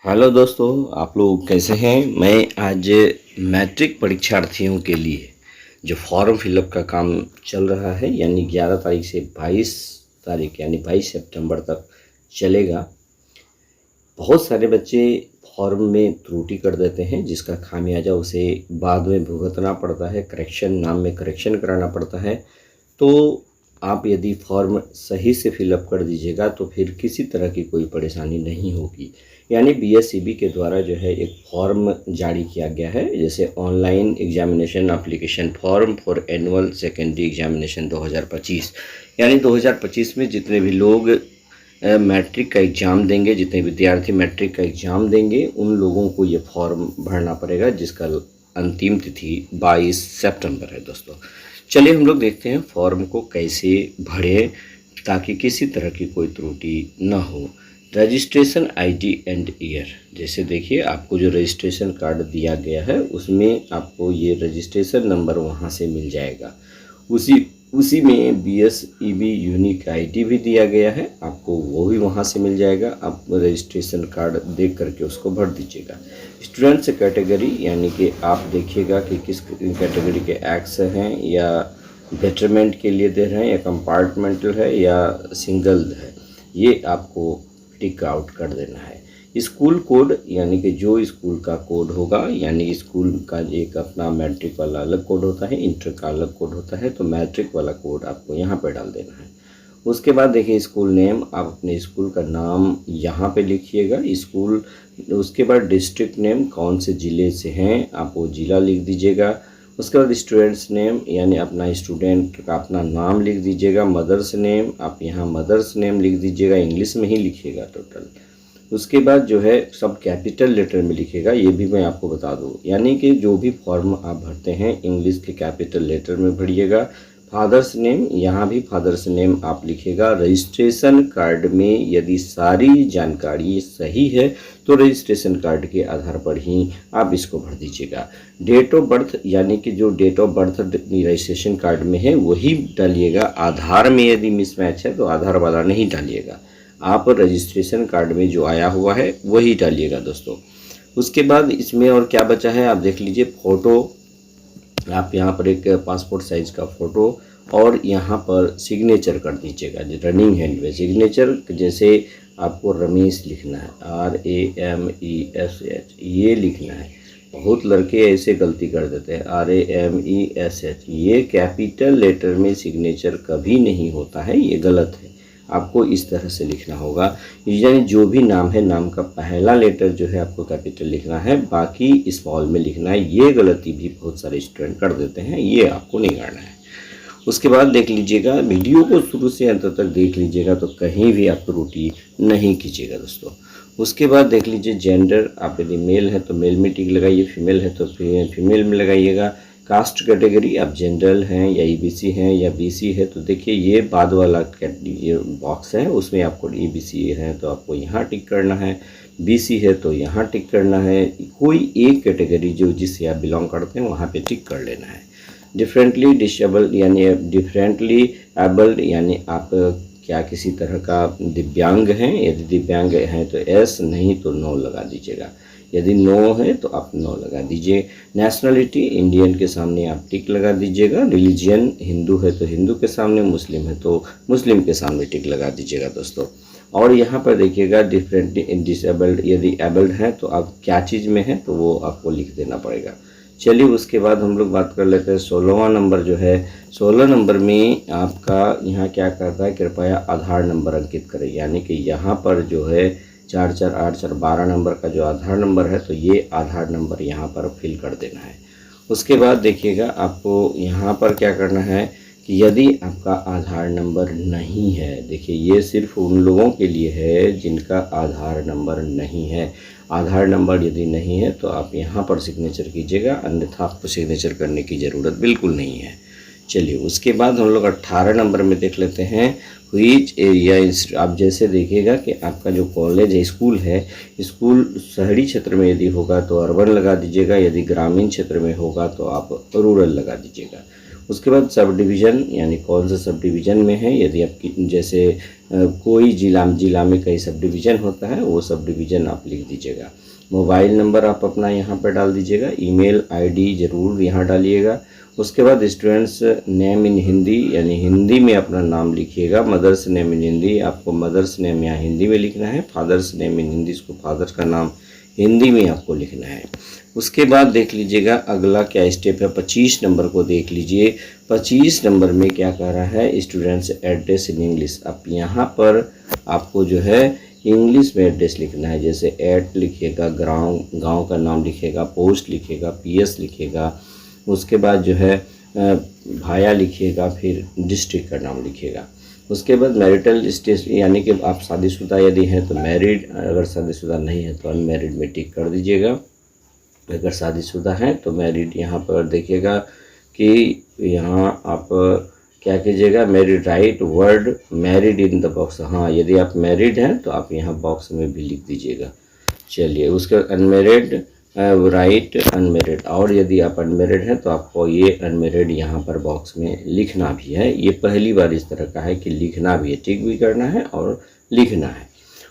Hello दोस्तों, आप लोग कैसे हैं। मैं आज मैट्रिक परीक्षार्थियों के लिए जो फॉर्म फिलअप का काम चल रहा है यानी 11 तारीख से 22 तारीख यानी 22 सितंबर तक चलेगा। बहुत सारे बच्चे फॉर्म में त्रुटि कर देते हैं जिसका खामियाजा उसे बाद में भुगतना पड़ता है, करेक्शन नाम में करेक्शन कराना पड़ता है। तो आप यदि फॉर्म सही से फिलअप कर दीजिएगा तो फिर किसी तरह की कोई परेशानी नहीं होगी। यानी बीएसईबी के द्वारा जो है एक फॉर्म जारी किया गया है, जैसे online examination application form for annual secondary examination 2025। यानी 2025 में जितने भी लोग मैट्रिक का एग्ज़ाम देंगे, जितने विद्यार्थी मैट्रिक का एग्ज़ाम देंगे उन लोगों को ये फॉर्म भरना पड़ेगा, जिसका अंतिम तिथि 22 सितंबर है। दोस्तों चलिए हम लोग देखते हैं फॉर्म को कैसे भरें ताकि किसी तरह की कोई त्रुटि न हो। रजिस्ट्रेशन आईडी एंड ईयर, जैसे देखिए आपको जो रजिस्ट्रेशन कार्ड दिया गया है उसमें आपको ये रजिस्ट्रेशन नंबर वहाँ से मिल जाएगा। उसी में बीएसईबी यूनिक आईडी भी दिया गया है, आपको वो भी वहाँ से मिल जाएगा। आप रजिस्ट्रेशन कार्ड देख करके उसको भर दीजिएगा। स्टूडेंट्स कैटेगरी यानी कि आप देखिएगा कि किस कैटेगरी के एक्स हैं या बेटरमेंट के लिए दे रहे हैं या कंपार्टमेंटल है या सिंगल है, ये आपको टिक आउट कर देना है। स्कूल कोड यानी कि जो स्कूल का कोड होगा, यानी स्कूल का एक अपना मैट्रिक वाला अलग कोड होता है, इंटर का अलग कोड होता है, तो मैट्रिक वाला कोड आपको यहाँ पे डाल देना है। उसके बाद देखिए स्कूल नेम, आप अपने स्कूल का नाम यहाँ पे लिखिएगा स्कूल। उसके बाद डिस्ट्रिक्ट नेम, कौन से ज़िले से हैं आप वो ज़िला लिख दीजिएगा। उसके बाद स्टूडेंट्स नेम यानी अपना स्टूडेंट का अपना नाम लिख दीजिएगा। मदर्स नेम, आप यहाँ मदर्स नेम लिख दीजिएगा, इंग्लिश में ही लिखिएगा टोटल। उसके बाद जो है सब कैपिटल लेटर में लिखेगा, ये भी मैं आपको बता दूं। यानी कि जो भी फॉर्म आप भरते हैं इंग्लिश के कैपिटल लेटर में भरिएगा। फादर्स नेम, यहाँ भी फादर्स नेम आप लिखेगा। रजिस्ट्रेशन कार्ड में यदि सारी जानकारी सही है तो रजिस्ट्रेशन कार्ड के आधार पर ही आप इसको भर दीजिएगा। डेट ऑफ बर्थ यानी कि जो date of birth registration card में है वही डालिएगा। आधार में यदि मिसमैच है तो आधार वाला नहीं डालिएगा, आप रजिस्ट्रेशन कार्ड में जो आया हुआ है वही डालिएगा दोस्तों। उसके बाद इसमें और क्या बचा है आप देख लीजिए। फ़ोटो, आप यहाँ पर एक पासपोर्ट साइज़ का फ़ोटो और यहाँ पर सिग्नेचर कर दीजिएगा, जो रनिंग हैंड में सिग्नेचर। जैसे आपको रमेश लिखना है, RAMESH ये लिखना है। बहुत लड़के ऐसे गलती कर देते हैं, RAMESH, ये कैपिटल लेटर में सिग्नेचर कभी नहीं होता है, ये गलत है। आपको इस तरह से लिखना होगा, यानी जो भी नाम है नाम का पहला लेटर जो है आपको कैपिटल लिखना है, बाकी स्मॉल में लिखना है। ये गलती भी बहुत सारे स्टूडेंट कर देते हैं, ये आपको नहीं करना है। उसके बाद देख लीजिएगा, वीडियो को शुरू से अंत तक देख लीजिएगा तो कहीं भी आप त्रुटि नहीं कीजिएगा दोस्तों। उसके बाद देख लीजिए जेंडर, आप यदि मेल है तो मेल में टिक लगाइए, फीमेल है तो फीमेल में लगाइएगा। कास्ट कैटेगरी, आप जनरल हैं या ईबीसी हैं या बीसी है, तो देखिए ये बाद वाला ये बॉक्स है उसमें आपको ईबीसी है तो आपको यहाँ टिक करना है, बीसी है तो यहाँ टिक करना है। कोई एक कैटेगरी जो जिससे आप बिलोंग करते हैं वहाँ पे टिक कर लेना है। डिफरेंटली डिसेबल्ड यानी डिफरेंटली एबल्ड यानी आप क्या किसी तरह का दिव्यांग हैं, यदि दिव्यांग हैं तो एस, नहीं तो नो लगा दीजिएगा। यदि नो है तो आप नो लगा दीजिए। नेशनलिटी, इंडियन के सामने आप टिक लगा दीजिएगा। रिलीजियन, हिंदू है तो हिंदू के सामने, मुस्लिम है तो मुस्लिम के सामने टिक लगा दीजिएगा दोस्तों। और यहाँ पर देखिएगा डिफरेंटली डिसेबल्ड, यदि एबल्ड है तो आप क्या चीज़ में है तो वो आपको लिख देना पड़ेगा। चलिए उसके बाद हम लोग बात कर लेते हैं 16वां नंबर जो है। 16 नंबर में आपका यहाँ क्या करता है, कृपया आधार नंबर अंकित करें। यानी कि यहाँ पर जो है 448412 नंबर का जो आधार नंबर है तो ये आधार नंबर यहाँ पर फिल कर देना है। उसके बाद देखिएगा आपको यहाँ पर क्या करना है कि यदि आपका आधार नंबर नहीं है, देखिए ये सिर्फ उन लोगों के लिए है जिनका आधार नंबर नहीं है। आधार नंबर यदि नहीं है तो आप यहाँ पर सिग्नेचर कीजिएगा, अन्यथा आपको सिग्नेचर करने की ज़रूरत बिल्कुल नहीं है। चलिए उसके बाद हम लोग 18 नंबर में देख लेते हैं व्हिच एरिया। आप जैसे देखिएगा कि आपका जो कॉलेज है, स्कूल है, स्कूल शहरी क्षेत्र में यदि होगा तो अर्बन लगा दीजिएगा, यदि ग्रामीण क्षेत्र में होगा तो आप रूरल लगा दीजिएगा। उसके बाद सब डिवीज़न यानी कौन सा सब डिवीज़न में है, यदि आपकी जैसे कोई जिला में कई सब डिवीज़न होता है वो सब डिवीज़न आप लिख दीजिएगा। मोबाइल नंबर आप अपना यहाँ पर डाल दीजिएगा, ईमेल आईडी ज़रूर यहाँ डालिएगा। उसके बाद स्टूडेंट्स नेम इन हिंदी यानी हिंदी में अपना नाम लिखिएगा। मदर्स नेम इन हिंदी, आपको मदर्स नेम यहाँ हिंदी में लिखना है। फादर्स नेम इन हिंदी, इसको फादर का नाम हिंदी में आपको लिखना है। उसके बाद देख लीजिएगा अगला क्या स्टेप है, 25 नंबर को देख लीजिए। 25 नंबर में क्या कह रहा है, स्टूडेंट्स एड्रेस इन इंग्लिश। अब यहाँ पर आपको जो है इंग्लिश में एड्रेस लिखना है, जैसे एट लिखिएगा, गांव का नाम लिखिएगा, पोस्ट लिखिएगा, पीएस लिखिएगा, उसके बाद जो है भाया लिखिएगा, फिर डिस्ट्रिक्ट का नाम लिखिएगा। उसके बाद मैरिटल स्टेटस यानी कि आप शादीशुदा यदि हैं तो मैरिड, अगर शादीशुदा नहीं है तो अनमैरिड में टिक कर दीजिएगा। अगर शादीशुदा हैं तो मैरिड यहाँ पर देखिएगा कि यहाँ आप क्या कीजिएगा, married right word married in the box. हाँ, यदि आप मैरिड हैं तो आप यहाँ बॉक्स में भी लिख दीजिएगा। चलिए, उसके अनमैरिड राइट अनमेरिड, और यदि आप अनमेरिड हैं तो आपको ये अनमेरिड यहाँ पर बॉक्स में लिखना भी है। ये पहली बार इस तरह का है कि लिखना भी है, टिक भी करना है और लिखना है।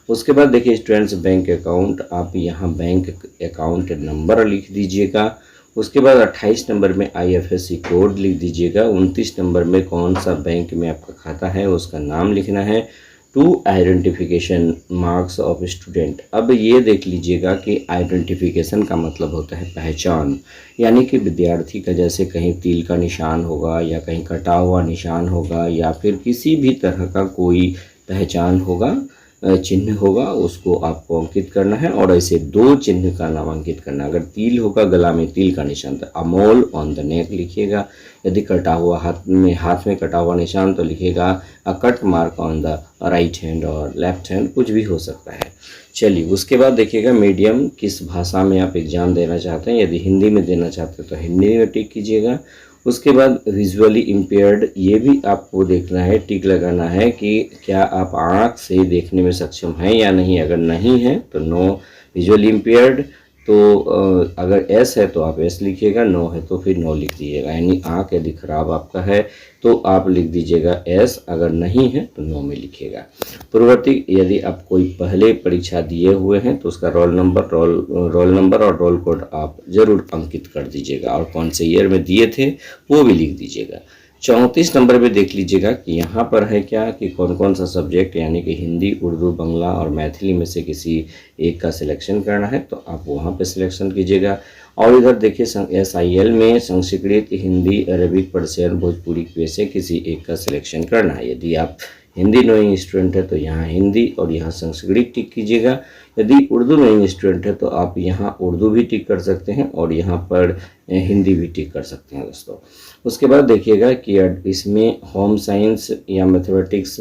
उसके बाद देखिए स्टूडेंट्स बैंक अकाउंट, आप यहाँ बैंक अकाउंट नंबर लिख दीजिएगा। उसके बाद 28 नंबर में IFSC कोड लिख दीजिएगा। 29 नंबर में कौन सा बैंक में आपका खाता है उसका नाम लिखना है। 2 आइडेंटिफिकेशन मार्क्स ऑफ स्टूडेंट। अब ये देख लीजिएगा कि आइडेंटिफिकेशन का मतलब होता है पहचान, यानी कि विद्यार्थी का जैसे कहीं तिल का निशान होगा या कहीं कटा हुआ निशान होगा या फिर किसी भी तरह का कोई पहचान होगा, चिन्ह होगा, उसको आपको अंकित करना है। और ऐसे 2 चिन्ह का नाम अंकित करना है। अगर तिल होगा, गला में तिल का निशान, तो अमोल ऑन द नेक लिखिएगा। यदि कटा हुआ हाथ में कटा हुआ निशान तो लिखिएगा अ cut mark on the right hand और लेफ्ट हैंड, कुछ भी हो सकता है। चलिए, उसके बाद देखिएगा मीडियम, किस भाषा में आप एग्ज़ाम देना चाहते हैं। यदि हिंदी में देना चाहते हैं तो हिंदी में टिक कीजिएगा। उसके बाद विजुअली इम्पेयर्ड, ये भी आपको देखना है, टिक लगाना है कि क्या आप आँख से देखने में सक्षम हैं या नहीं। अगर नहीं है तो नो विजुअली इम्पेयर्ड, तो अगर एस है तो आप एस लिखिएगा, नो है तो फिर नो लिख दीजिएगा। यानी आँख यदि खराब आपका है तो आप लिख दीजिएगा एस, अगर नहीं है तो नो में लिखिएगा। पूर्ववर्ती, यदि आप कोई पहले परीक्षा दिए हुए हैं तो उसका रोल नंबर और रोल कोड आप ज़रूर अंकित कर दीजिएगा, और कौन से ईयर में दिए थे वो भी लिख दीजिएगा। 34 नंबर पे देख लीजिएगा कि यहाँ पर है क्या कि कौन कौन सा सब्जेक्ट, यानी कि हिंदी, उर्दू, बांग्ला और मैथिली में से किसी एक का सिलेक्शन करना है तो आप वहाँ पे सिलेक्शन कीजिएगा। और इधर देखिए SIL में संस्कृत, हिंदी, अरबिक, पर्शियन, भोजपुरी में से किसी एक का सिलेक्शन करना है। यदि आप हिंदी नोइंग स्टूडेंट है तो यहाँ हिंदी और यहाँ संस्कृत टिक कीजिएगा। यदि उर्दू नोइंग स्टूडेंट है तो आप यहाँ उर्दू भी टिक कर सकते हैं और यहाँ पर हिंदी भी टिक कर सकते हैं दोस्तों। उसके बाद देखिएगा कि इसमें होम साइंस या मैथमेटिक्स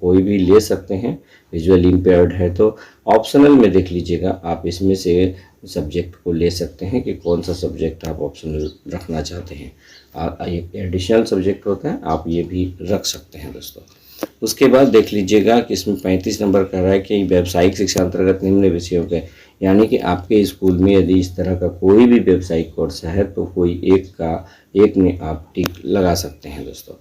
कोई भी ले सकते हैं, विजुअली इम्पेयर्ड है तो। ऑप्शनल में देख लीजिएगा, आप इसमें से सब्जेक्ट को ले सकते हैं कि कौन सा सब्जेक्ट आप ऑप्शनल रखना चाहते हैं। एक एडिशनल सब्जेक्ट होता है, आप ये भी रख सकते हैं दोस्तों। उसके बाद देख लीजिएगा कि इसमें 35 नंबर कह रहा है कि व्यावसायिक शिक्षा अंतर्गत निम्न विषयों के, यानी कि आपके स्कूल में यदि इस तरह का कोई भी व्यावसायिक कोर्स है तो कोई एक में आप टिक लगा सकते हैं दोस्तों।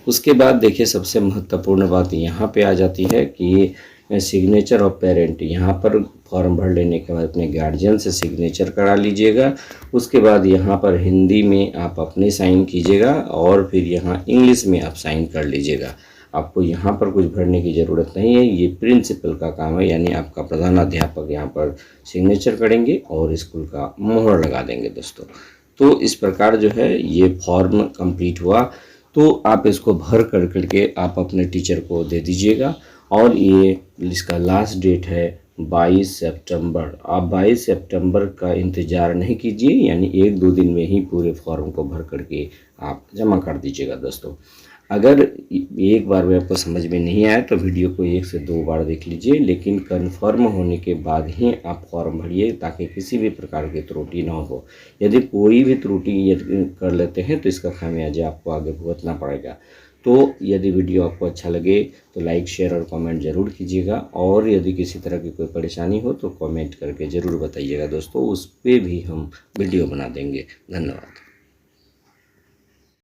उसके बाद देखिए सबसे महत्वपूर्ण बात यहाँ पे आ जाती है कि सिग्नेचर ऑफ पेरेंट। यहाँ पर फॉर्म भर लेने के बाद अपने गार्जियन से सिग्नेचर करा लीजिएगा। उसके बाद यहाँ पर हिंदी में आप अपने साइन कीजिएगा और फिर यहाँ इंग्लिश में आप साइन कर लीजिएगा। आपको यहाँ पर कुछ भरने की ज़रूरत नहीं है, ये प्रिंसिपल का काम है, यानी आपका प्रधानाध्यापक यहाँ पर सिग्नेचर करेंगे और स्कूल का मोहर लगा देंगे दोस्तों। तो इस प्रकार जो है ये फॉर्म कंप्लीट हुआ, तो आप इसको भर कर करके आप अपने टीचर को दे दीजिएगा। और ये इसका लास्ट डेट है 22 सितंबर। आप 22 सितंबर का इंतज़ार नहीं कीजिए, यानी 1-2 दिन में ही पूरे फॉर्म को भर करके आप जमा कर दीजिएगा दोस्तों। अगर एक बार में आपको समझ में नहीं आया तो वीडियो को 1 से 2 बार देख लीजिए, लेकिन कन्फर्म होने के बाद ही आप फॉर्म भरिए ताकि किसी भी प्रकार की त्रुटि ना हो। यदि कोई भी त्रुटि कर लेते हैं तो इसका खामियाजा आपको आगे भुगतना पड़ेगा। तो यदि वीडियो आपको अच्छा लगे तो लाइक, शेयर और कमेंट ज़रूर कीजिएगा, और यदि किसी तरह की कोई परेशानी हो तो कमेंट करके ज़रूर बताइएगा दोस्तों, उस पर भी हम वीडियो बना देंगे। धन्यवाद।